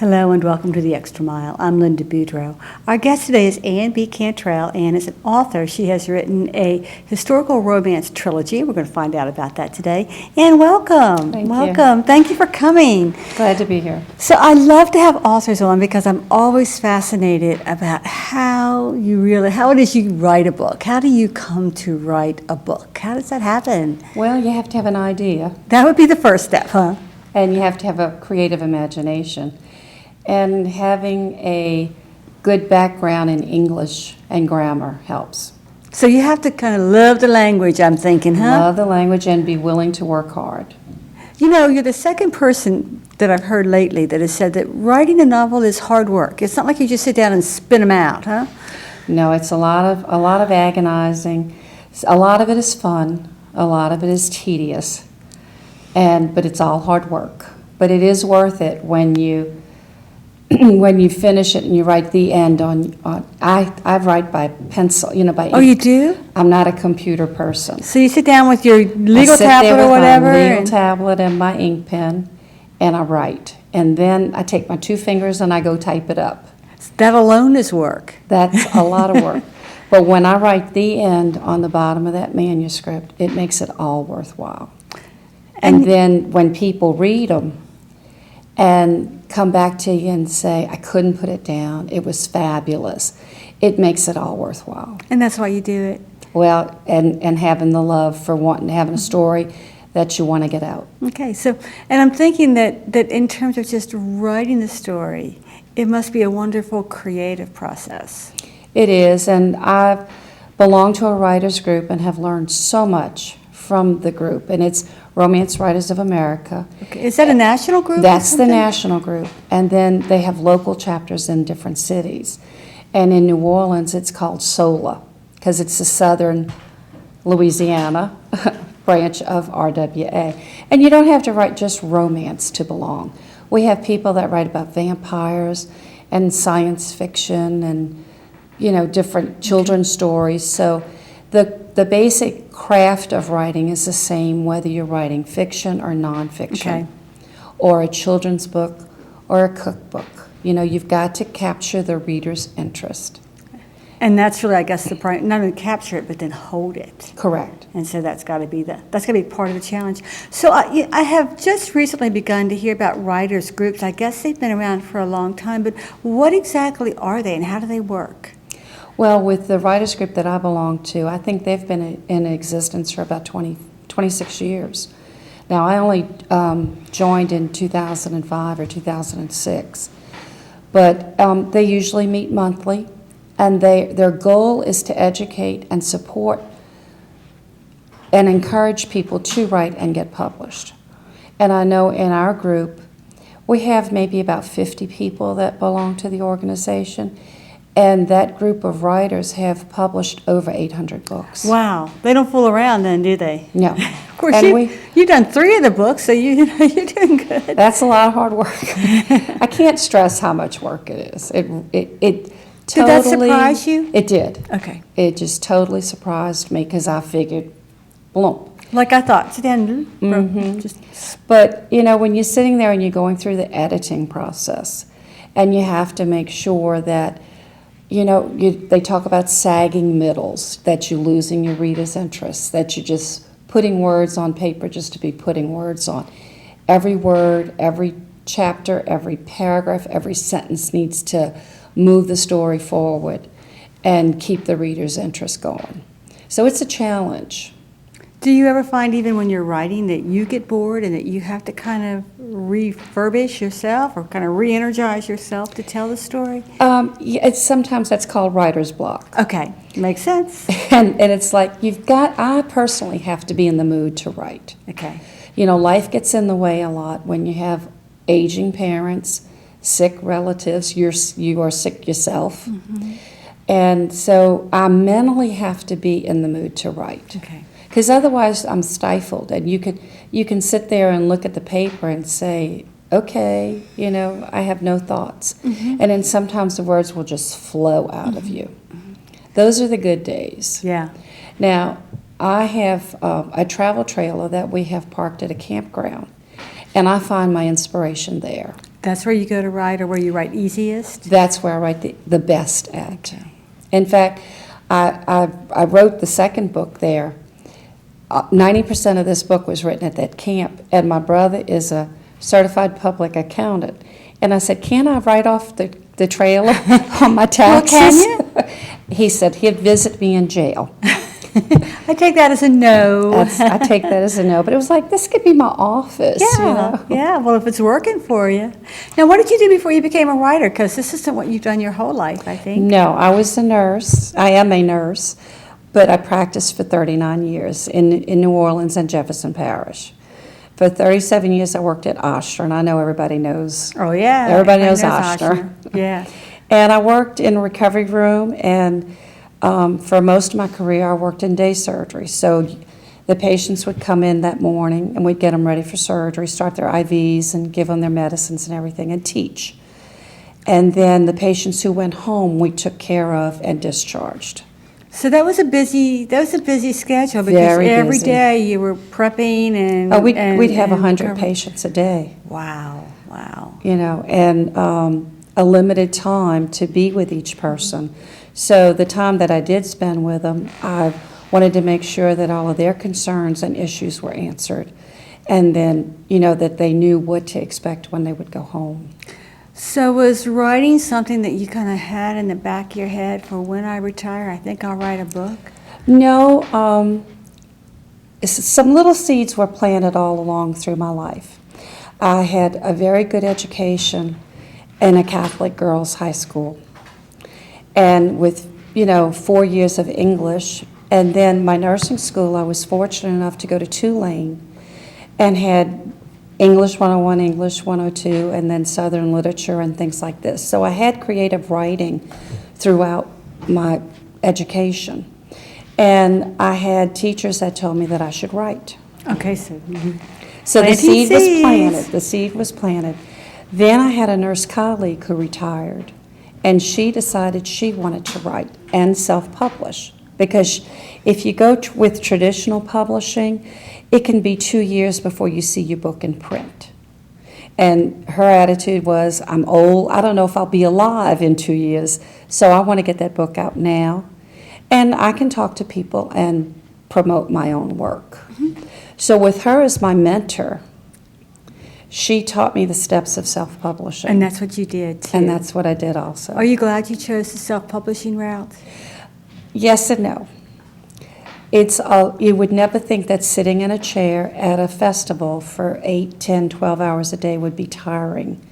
Hello and welcome to The Extra Mile. I'm Linda Boudreaux. Our guest today is B Cantrell. Anne is an author. She has written a historical romance trilogy. We're going to find out about that today. Anne, welcome. Welcome. Thank you for coming. Glad to be here. So I love to have authors on because I'm always fascinated about how it is you write a book. How do you come to write a book? How does that happen? Well, you have to have an idea. That would be the first step, huh? And you have to have a creative imagination. And having a good background in English and grammar helps. So you have to kind of love the language, I'm thinking, huh? Love the language and be willing to work hard. You know, you're the second person that I've heard lately that has said that writing a novel is hard work. It's not like you just sit down and spin them out, huh? No, it's a lot of agonizing. A lot of it is fun. A lot of it is tedious. But it's all hard work. But it is worth it when you finish it and you write the end I write by pencil, by ink. Oh, you do? I'm not a computer person. So you sit down with your legal I sit tablet there or with whatever? my legal tablet and my ink pen, and I write. And then I take my two fingers and I go type it up. That alone is work. That's a lot of work. But when I write the end on the bottom of that manuscript, it makes it all worthwhile. And then when people read them and come back to you and say, I couldn't put it down, it was fabulous, it makes it all worthwhile. And that's why you do it. Well, and having the love for having a story that you want to get out. Okay, so, and I'm thinking that in terms of just writing the story, it must be a wonderful creative process. It is, and I've belonged to a writers group and have learned so much from the group, and it's Romance Writers of America. Okay. Is that a national group? That's the national group, and then they have local chapters in different cities. And in New Orleans, it's called SOLA, because it's the Southern Louisiana branch of RWA. And you don't have to write just romance to belong. We have people that write about vampires and science fiction and, different children's stories. So the basic craft of writing is the same whether you're writing fiction or nonfiction, or a children's book or a cookbook. You've got to capture the reader's interest. And that's really, I guess, the point, not only capture it, but then hold it. Correct. And so that's got to be part of the challenge. So I have just recently begun to hear about writers' groups. I guess they've been around for a long time, but what exactly are they and how do they work? Well, with the writers group that I belong to, I think they've been in existence for about 26 years. Now, I only joined in 2005 or 2006, but they usually meet monthly, and their goal is to educate and support and encourage people to write and get published. And I know in our group, we have maybe about 50 people that belong to the organization. And that group of writers have published over 800 books. Wow. They don't fool around then, do they? No. Of course, you've done 3 of the books, so you're doing good. That's a lot of hard work. I can't stress how much work it is. It totally... Did that surprise you? It did. Okay. It just totally surprised me because I figured, bloom. Like I thought. Sit down. But, when you're sitting there and you're going through the editing process, and you have to make sure that they talk about sagging middles, that you're losing your reader's interest, that you're just putting words on paper just to be putting words on. Every word, every chapter, every paragraph, every sentence needs to move the story forward and keep the reader's interest going. So it's a challenge. Do you ever find even when you're writing that you get bored and that you have to kind of refurbish yourself or kind of re-energize yourself to tell the story? Sometimes that's called writer's block. Okay, makes sense. And it's like I personally have to be in the mood to write. Okay. Life gets in the way a lot when you have aging parents, sick relatives, you are sick yourself. Mm-hmm. And so I mentally have to be in the mood to write. Okay. Because otherwise I'm stifled, and you can sit there and look at the paper and say, okay, I have no thoughts. Mm-hmm. And then sometimes the words will just flow out of you. Mm-hmm. Those are the good days. Yeah. Now, I have a travel trailer that we have parked at a campground, and I find my inspiration there. That's where you go to write, or where you write easiest? That's where I write the best at. In fact, I wrote the second book there. 90% of this book was written at that camp, and my brother is a certified public accountant. And I said, can I write off the trailer on my taxes? Well, can you? He said he'd visit me in jail. I take that as a no. I take that as a no, but it was like, this could be my office, Yeah, you know? yeah. Well, if it's working for you. Now, what did you do before you became a writer? Because this isn't what you've done your whole life, I think. No, I was a nurse. I am a nurse, but I practiced for 39 years in New Orleans and Jefferson Parish. For 37 years, I worked at Oshner, and I know everybody knows. Oh, yeah. Everybody knows Oshner. Yeah. And I worked in a recovery room, and for most of my career, I worked in day surgery. So the patients would come in that morning, and we'd get them ready for surgery, start their IVs, and give them their medicines and everything, and teach. And then the patients who went home, we took care of and discharged. So that was a busy schedule, because Very every busy. day you were prepping and. Oh, we'd have 100 covering. patients a day. Wow, wow. You know, and a limited time to be with each person. So the time that I did spend with them, I wanted to make sure that all of their concerns and issues were answered, and then, you know, that they knew what to expect when they would go home. So was writing something that you kind of had in the back of your head for when I retire, I think I'll write a book? No, some little seeds were planted all along through my life. I had a very good education in a Catholic girls' high school, and with, you know, 4 years of English, and then my nursing school, I was fortunate enough to go to Tulane and had English 101, English 102, and then Southern literature and things like this. So I had creative writing throughout my education. And I had teachers that told me that I should write. Okay, so. So the Planting seed was seeds. planted. The seed was planted. Then I had a nurse colleague who retired, and she decided she wanted to write and self-publish. Because if you go with traditional publishing, it can be 2 years before you see your book in print. And her attitude was, I'm old, I don't know if I'll be alive in 2 years, so I want to get that book out now. And I can talk to people and promote my own work. Mm-hmm. So with her as my mentor, she taught me the steps of self-publishing. And that's what you did, too. And that's what I did also. Are you glad you chose the self-publishing route? Yes and no. You would never think that sitting in a chair at a festival for 8, 10, 12 hours a day would be tiring,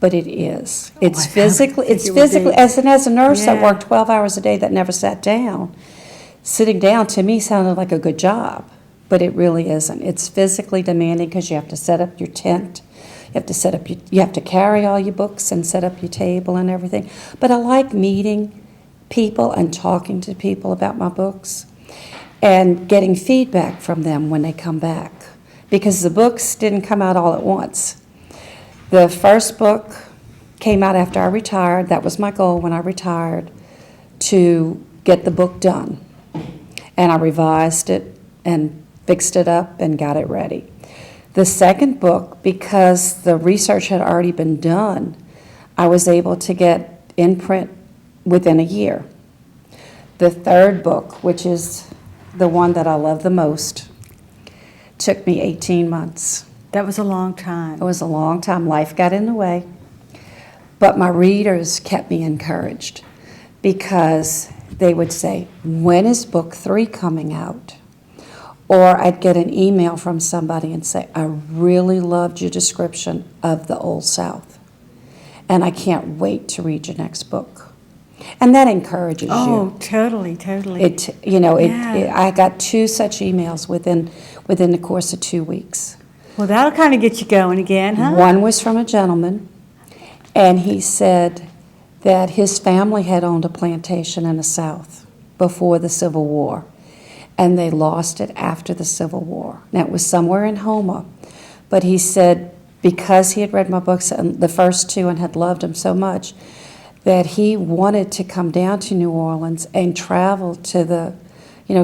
but it is. It's physically, as a nurse that worked 12 hours a day that never sat down, sitting down to me sounded like a good job, but it really isn't. It's physically demanding because you have to set up your tent, you have to carry all your books and set up your table and everything. But I like meeting people and talking to people about my books and getting feedback from them when they come back, because the books didn't come out all at once. The first book came out after I retired. That was my goal when I retired, to get the book done. And I revised it and fixed it up and got it ready. The second book, because the research had already been done, I was able to get in print within a year. The third book, which is the one that I love the most, took me 18 months. That was a long time. It was a long time. Life got in the way. But my readers kept me encouraged, because they would say, when is book 3 coming out? Or I'd get an email from somebody and say, I really loved your description of the Old South, and I can't wait to read your next book. And that encourages you. Oh, totally, totally. I got 2 such emails within the course of 2 weeks. Well, that'll kind of get you going again, huh? One was from a gentleman, and he said that his family had owned a plantation in the South before the Civil War, and they lost it after the Civil War. Now, it was somewhere in Houma, but he said because he had read my books, and the first 2, and had loved them so much, that he wanted to come down to New Orleans and travel to the,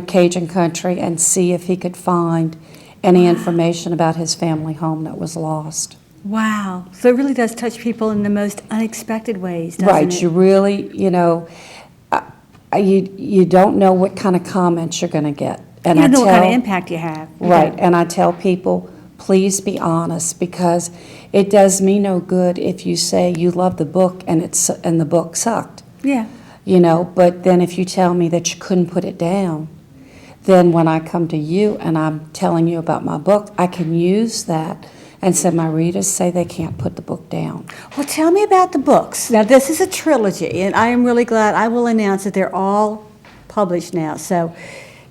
Cajun country and see if he could find any information about his family home that was lost. Wow. So it really does touch people in the most unexpected ways, doesn't Right, it? you really, you don't know what kind of comments you're going to get. And You don't know what kind of impact you have. You Right, don't. and I tell people, please be honest, because it does me no good if you say you love the book and the book sucked. Yeah. But then if you tell me that you couldn't put it down, then when I come to you and I'm telling you about my book, I can use that and say my readers say they can't put the book down. Well, tell me about the books. Now, this is a trilogy, and I am really glad. I will announce that they're all published now, so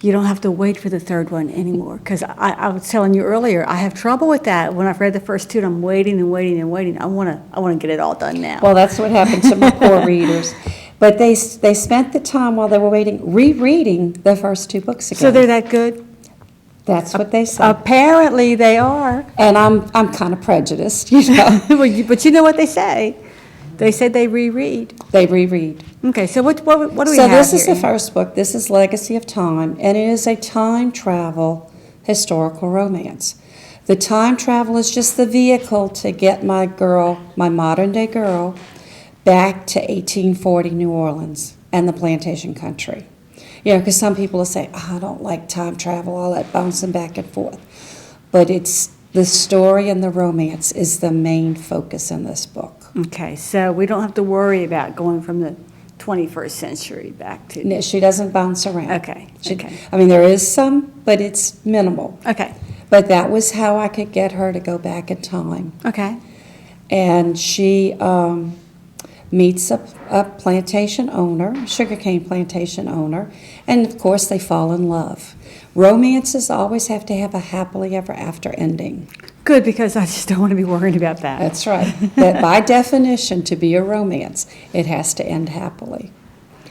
you don't have to wait for the third one anymore. Because I was telling you earlier, I have trouble with that. When I've read the first two, and I'm waiting and waiting and waiting. I want to get it all done now. Well, that's what happened to my poor readers. But they spent the time while they were waiting rereading the first two books again. So they're that good? That's what they said. Apparently they are. And I'm kind of prejudiced, But you know what they say. They said they reread. They reread. Okay, so what do we have So this is here? the first book. This is Legacy of Time, and it is a time travel historical romance. The time travel is just the vehicle to get my modern day girl, back to 1840 New Orleans and the plantation country. Because some people will say, I don't like time travel, all that bouncing back and forth. But it's the story and the romance is the main focus in this book. Okay, so we don't have to worry about going from the 21st century back to... No, she doesn't bounce around. Okay, okay. I mean, there is some, but it's minimal. Okay, But that was how I could get her to go back in time. okay. And she meets a plantation owner, sugarcane plantation owner, and of course they fall in love. Romances always have to have a happily ever after ending. Good, because I just don't want to be worried about that. That's right. That by definition, to be a romance, it has to end happily.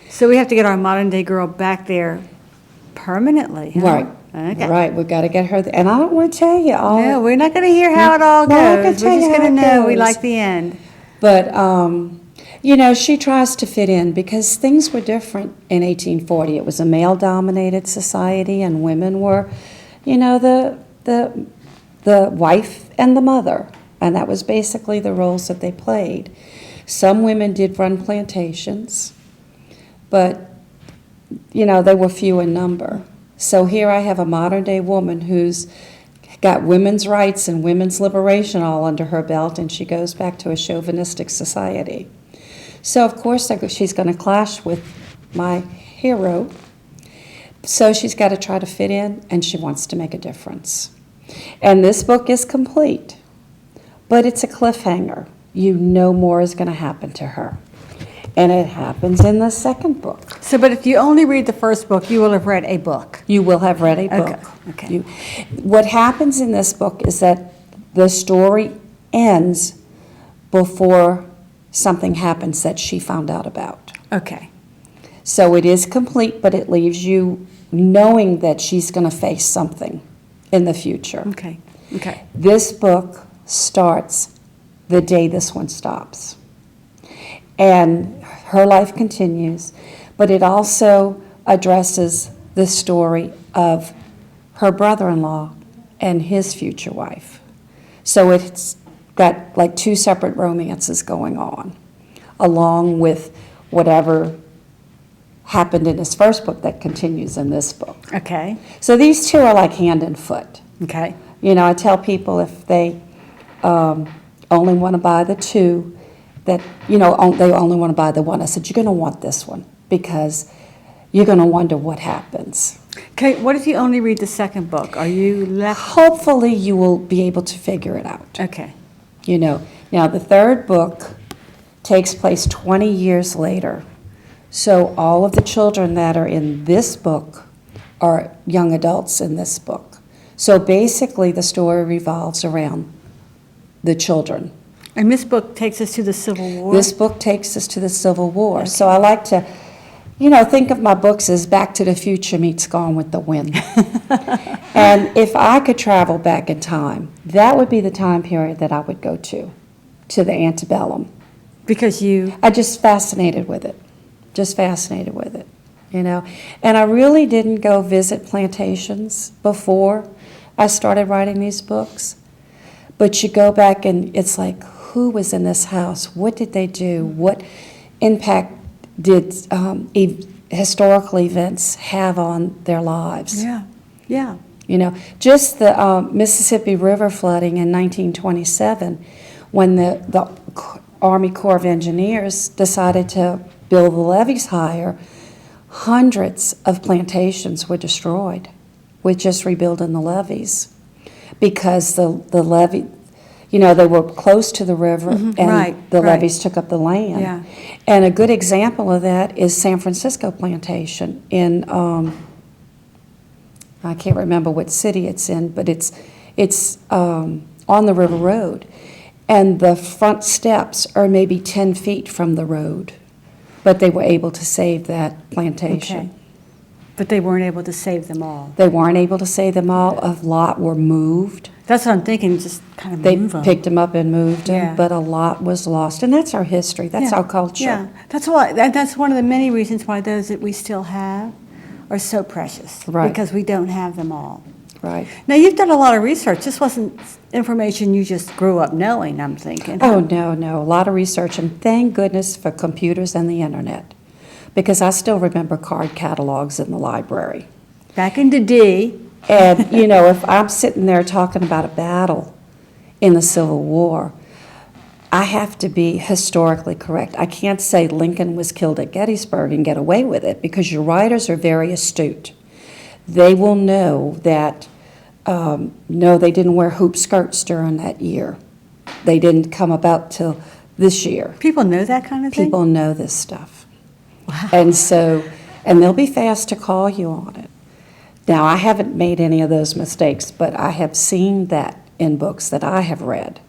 So we have to get our modern day girl back there permanently, huh? Right. Okay. Right. We've got to get her there. And I don't want to tell you all. No, we're not going to hear how it all No, I can goes. tell We're you just how going to it know we goes. like the end. But, she tries to fit in because things were different in 1840. It was a male-dominated society, and women were, the wife and the mother, and that was basically the roles that they played. Some women did run plantations, but, they were few in number. So here I have a modern-day woman who's got women's rights and women's liberation all under her belt, and she goes back to a chauvinistic society. So, of course, she's going to clash with my hero. So she's got to try to fit in, and she wants to make a difference. And this book is complete, but it's a cliffhanger. You know more is going to happen to her. And it happens in the second book. So, but if you only read the first book, you will have read a book. You will have read a book. Okay. What happens in this book is that the story ends before something happens that she found out about. Okay. So it is complete, but it leaves you knowing that she's going to face something in the future. Okay. Okay. This book starts the day this one stops. And her life continues, but it also addresses the story of her brother-in-law and his future wife. So it's got like two separate romances going on, along with whatever happened in his first book that continues in this book. Okay. So these two are like hand and foot. Okay. I tell people if they only want to buy the two, that, they only want to buy the one. I said, you're going to want this one because you're going to wonder what happens. Okay, what if you only read the second book? Are you left? Hopefully you will be able to figure it out. Okay. Now the third book takes place 20 years later. So all of the children that are in this book are young adults in this book. So basically the story revolves around the children. And this book takes us to the Civil War? This book takes us to the Civil War. Okay. So I like to, think of my books as Back to the Future meets Gone with the Wind. And if I could travel back in time, that would be the time period that I would go to the antebellum. Because I'm just fascinated with it. And I really didn't go visit plantations before I started writing these books. But you go back and it's like, who was in this house? What did they do? What impact did historical events have on their lives? Yeah, yeah. You know, just the Mississippi River flooding in 1927, when the Army Corps of Engineers decided to build the levees higher, hundreds of plantations were destroyed with just rebuilding the levees, because the levee, you know, they were close to the river, and the levees took up the land. Yeah. And a good example of that is San Francisco Plantation in, I can't remember what city it's in, but it's on the River Road. And the front steps are maybe 10 feet from the road, but they were able to save that plantation. Okay. But they weren't able to save them all. They weren't able to save them all. A lot were moved. That's what I'm thinking, just kind of They move them. picked them up and moved them, Yeah. but a lot was lost. And that's our history. That's Yeah. our culture. Yeah, that's one of the many reasons why those that we still have are so precious. Right. Because we don't have them all. Right. Now, you've done a lot of research. This wasn't information you just grew up knowing, I'm thinking. Oh, no. A lot of research. And thank goodness for computers and the internet, because I still remember card catalogs in the library. Back into D. And, you know, if I'm sitting there talking about a battle in the Civil War, I have to be historically correct. I can't say Lincoln was killed at Gettysburg and get away with it, because your writers are very astute. They will know that, no, they didn't wear hoop skirts during that year. They didn't come about till this year. People know that kind of thing? People know this stuff. Wow. And so, and they'll be fast to call you on it. Now, I haven't made any of those mistakes, but I have seen that in books that I have read.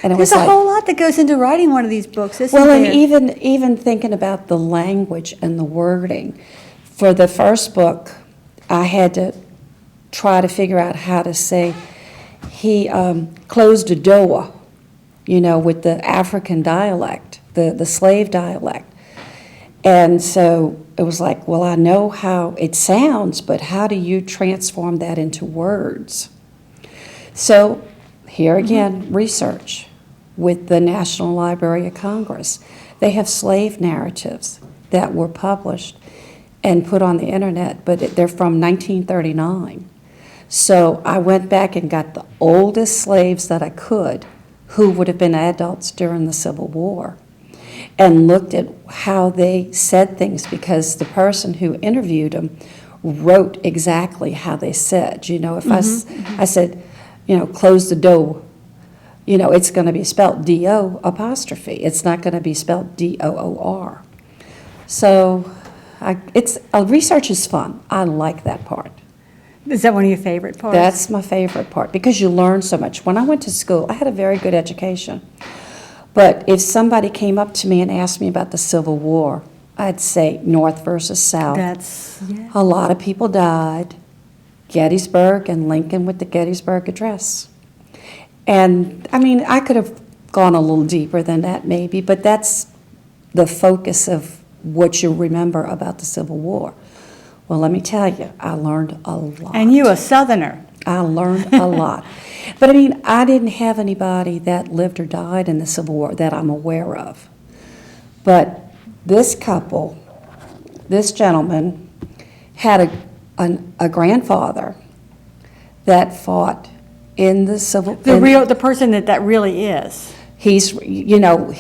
And it There's was a whole lot that goes into writing one of these books, isn't well, there? and even thinking about the language and the wording. For the first book, I had to try to figure out how to say, he closed a door, you know, with the African dialect, the slave dialect. And so it was like, well, I know how it sounds, but how do you transform that into words? So here again, research with the National Library of Congress. They have slave narratives that were published and put on the internet, but they're from 1939. So I went back and got the oldest slaves that I could, who would have been adults during the Civil War, and looked at how they said things, because the person who interviewed them wrote exactly how they said. You know, if I said, you know, close the door, you know, it's going to be spelled D-O apostrophe. It's not going to be spelled D-O-O-R. So research is fun. I like that part. Is that one of your favorite parts? That's my favorite part, because you learn so much. When I went to school, I had a very good education. But if somebody came up to me and asked me about the Civil War, I'd say North versus South. A lot of people died. Gettysburg and Lincoln with the Gettysburg Address. And, I mean, I could have gone a little deeper than that maybe, but that's the focus of what you remember about the Civil War. Well, let me tell you, I learned a lot. And you, a Southerner. I learned a lot. But I mean, I didn't have anybody that lived or died in the Civil War that I'm aware of. But this couple, this gentleman, had a grandfather that fought in the Civil War. The person that really is. He's, you know,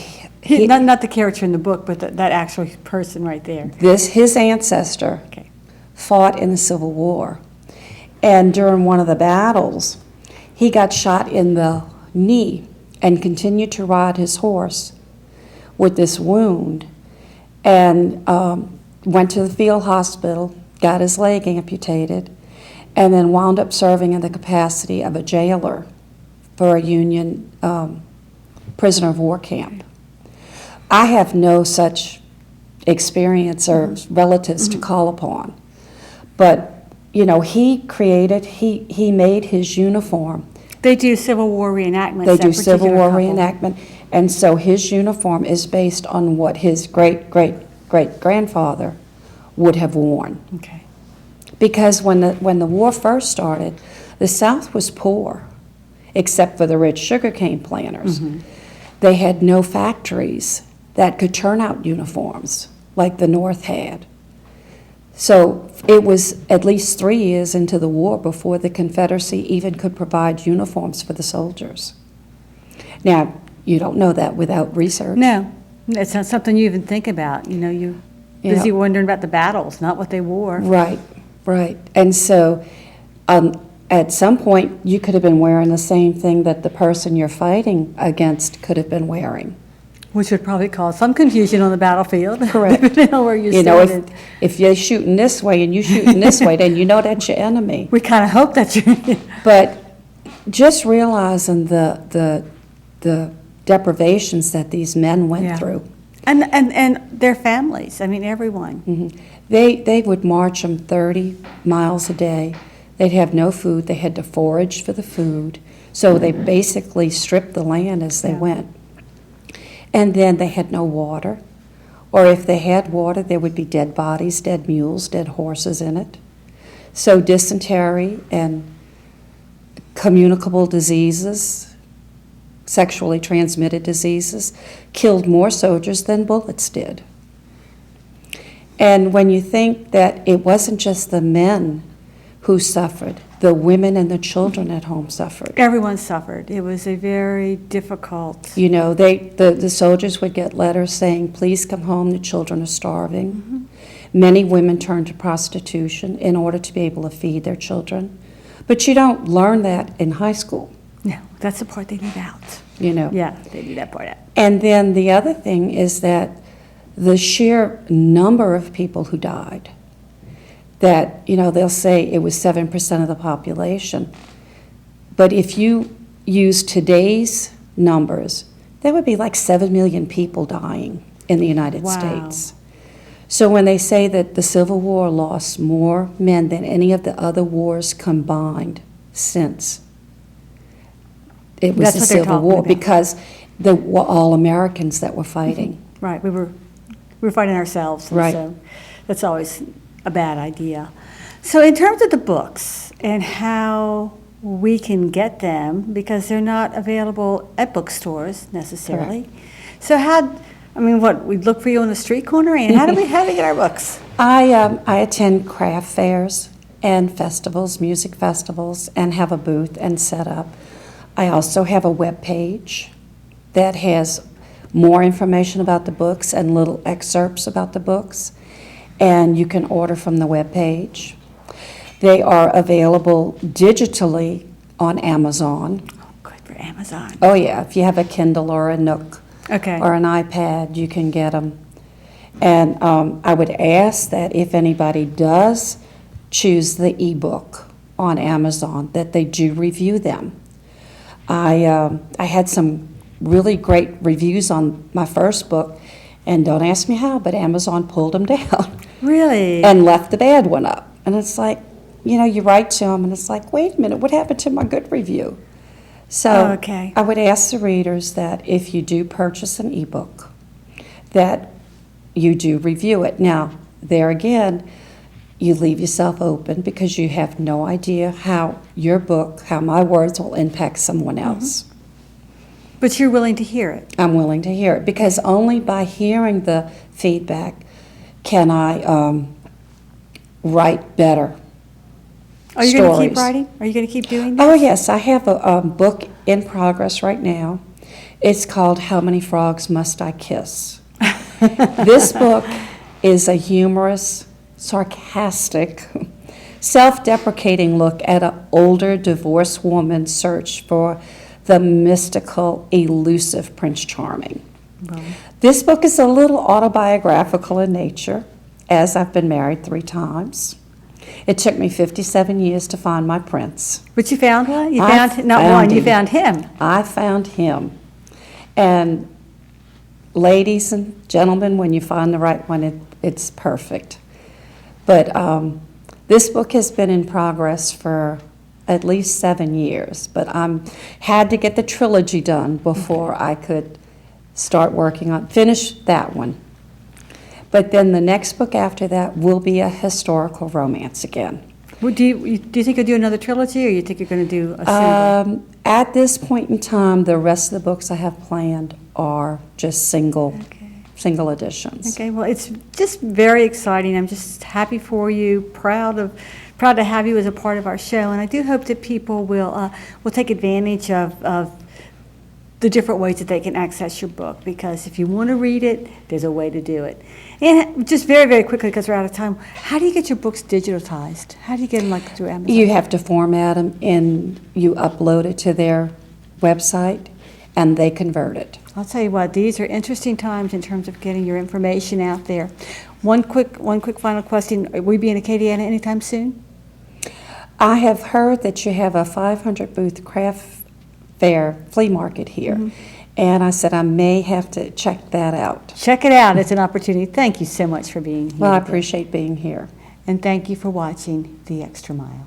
not the character in the book, but that actual person right there. His ancestor fought in the Civil War. And during one of the battles, he got shot in the knee and continued to ride his horse with this wound, and went to the field hospital, got his leg amputated, and then wound up serving in the capacity of a jailer for a Union prisoner of war camp. I have no such experience or relatives to call upon, but you know, he made his uniform. They do Civil War reenactments. They do Civil War reenactment, and so his uniform is based on what his great-great-great-grandfather would have worn. Okay. Because when the war first started, the South was poor, except for the rich sugarcane planters. They had no factories that could turn out uniforms like the North had. So it was at least 3 years into the war before the Confederacy even could provide uniforms for the soldiers. Now, you don't know that without research. No, it's not something you even think about. You know, you're busy wondering about the battles, not what they wore. Right, right. And so at some point, you could have been wearing the same thing that the person you're fighting against could have been wearing. Which would probably cause some confusion on the battlefield. Correct. Depending on where you're You know, standing. if you're shooting this way and you shooting this way, then you know that's your enemy. We kind of hope that you. But just realizing the deprivations that these men went through. And their families, I mean, everyone. They would march them 30 miles a day. They'd have no food. They had to forage for the food. So they basically stripped the land as they went. And then they had no water. Or if they had water, there would be dead bodies, dead mules, dead horses in it. So dysentery and communicable diseases, sexually transmitted diseases, killed more soldiers than bullets did. And when you think that it wasn't just the men who suffered, the women and the children at home suffered. Everyone suffered. It was a very difficult. You know, the soldiers would get letters saying, please come home, the children are starving. Many women turned to prostitution in order to be able to feed their children. But you don't learn that in high school. No, that's the part they leave out. You know. Yeah, they leave that part out. And then the other thing is that the sheer number of people who died, that, you know, they'll say it was 7% of the population. But if you use today's numbers, there would be like 7 million people dying in the United States. So when they say that the Civil War lost more men than any of the other wars combined since, it was the Civil War because they were all Americans that were fighting. Right, we were fighting ourselves. Right. So that's always a bad idea. So in terms of the books and how we can get them, because they're not available at bookstores necessarily. Correct. So we look for you on the street corner, and how do we get our books? I attend craft fairs and festivals, music festivals, and have a booth and set up. I also have a web page that has more information about the books and little excerpts about the books, and you can order from the web page. They are available digitally on Amazon. Oh, good for Amazon. Oh yeah, if you have a Kindle or a Nook Okay. or an iPad, you can get them. And I would ask that if anybody does choose the ebook on Amazon, that they do review them. I had some really great reviews on my first book, and don't ask me how, but Amazon pulled them down. Really? And left the bad one up. And it's like, you know, you write to them, and it's like, wait a minute, what happened to my good review? So okay. I would ask the readers that if you do purchase an ebook, that you do review it. Now, there again, you leave yourself open because you have no idea how your book, how my words will impact someone else. But you're willing to hear it. I'm willing to hear it because only by hearing the feedback can I write better. Are you going to keep stories. writing? Are you going to keep doing this? Oh, yes, I have a book in progress right now. It's called How Many Frogs Must I Kiss? This book is a humorous, sarcastic, self-deprecating look at an older divorced woman's search for the mystical, elusive Prince Charming. Well, This book is a little autobiographical in nature, as I've been married 3 times. It took me 57 years to find my prince. but you found one? You I found not found one, you him. found him. I found him. And ladies and gentlemen, when you find the right one, it's perfect. But this book has been in progress for at least 7 years, but had to get the trilogy done before I could start finish that one. But then the next book after that will be a historical romance again. Do you think you'll do another trilogy, or you think you're going to do a single? At this point in time, the rest of the books I have planned are just single editions. Okay, well, it's just very exciting. I'm just happy for you, proud to have you as a part of our show, and I do hope that people will take advantage of the different ways that they can access your book, because if you want to read it, there's a way to do it. And just very, very quickly, because we're out of time, how do you get your books digitalized? How do you get them through Amazon? You have to format them, and you upload it to their website, and they convert it. I'll tell you what, these are interesting times in terms of getting your information out there. One quick final question. Will we be in Acadiana anytime soon? I have heard that you have a 500 booth craft fair flea market here. Mm-hmm. And I said I may have to check that out. Check it out. It's an opportunity. Thank you so much for being here. Well, I today. appreciate being here. And thank you for watching The Extra Mile.